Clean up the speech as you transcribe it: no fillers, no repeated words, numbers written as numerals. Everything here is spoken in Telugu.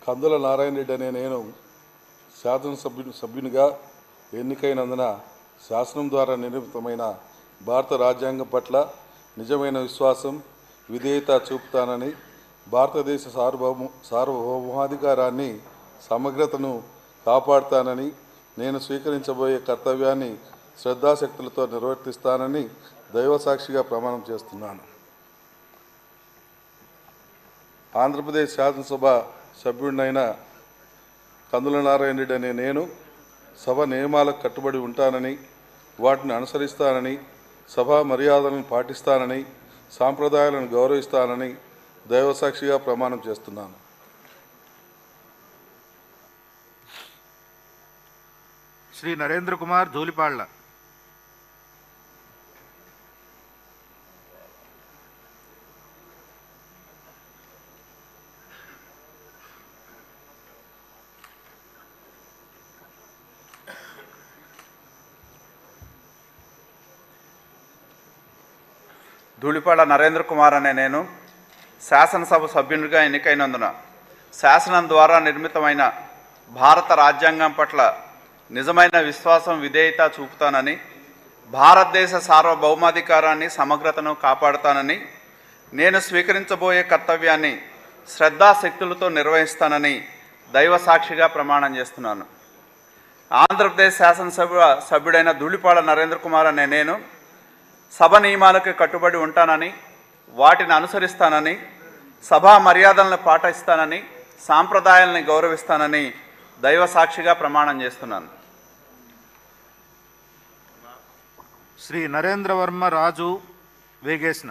కందుల నారాయణ రెడ్డి అనే నేను సభ్యునిగా ఎన్నికైనందున శాసనం ద్వారా నిర్మితమైన భారత రాజ్యాంగం పట్ల నిజమైన విశ్వాసం విధేయత చూపుతానని, భారతదేశ సార్వభౌమాధికారాన్ని సమగ్రతను కాపాడుతానని, నేను స్వీకరించబోయే కర్తవ్యాన్ని శ్రద్ధాశక్తులతో నిర్వర్తిస్తానని దైవసాక్షిగా ప్రమాణం చేస్తున్నాను. ఆంధ్రప్రదేశ్ శాసనసభ సభ్యుడినైన కందుల నారాయణ రెడ్డి అనే నేను సభ నియమాలకు కట్టుబడి ఉంటానని, వాటిని అనుసరిస్తానని, సభా మర్యాదలను పాటిస్తానని, సాంప్రదాయాలను గౌరవిస్తానని దైవసాక్షిగా ప్రమాణం చేస్తున్నాను. శ్రీ నరేంద్ర కుమార్ ధూళిపాళ్ల. ధూళిపాళ్ల నరేంద్ర కుమార్ అనే నేను శాసనసభ సభ్యునిగా ఎన్నికైనందున శాసనం ద్వారా నిర్మితమైన భారత రాజ్యాంగం పట్ల నిజమైన విశ్వాసం విధేయత చూపుతానని, భారతదేశ సార్వభౌమాధికారాన్ని సమగ్రతను కాపాడుతానని, నేను స్వీకరించబోయే కర్తవ్యాన్ని శ్రద్ధాశక్తులతో నిర్వహిస్తానని దైవసాక్షిగా ప్రమాణం చేస్తున్నాను. ఆంధ్రప్రదేశ్ శాసనసభ సభ్యుడైన ధూళిపాళ్ల నరేంద్ర కుమార్ అనే నేను సభ నియమాలకు కట్టుబడి ఉంటానని, వాటిని అనుసరిస్తానని, సభా మర్యాదలను పాటిస్తానని, సాంప్రదాయాలను గౌరవిస్తానని దైవసాక్షిగా ప్రమాణం చేస్తున్నాను. శ్రీ నరేంద్రవర్మ రాజు వేగేశ్న.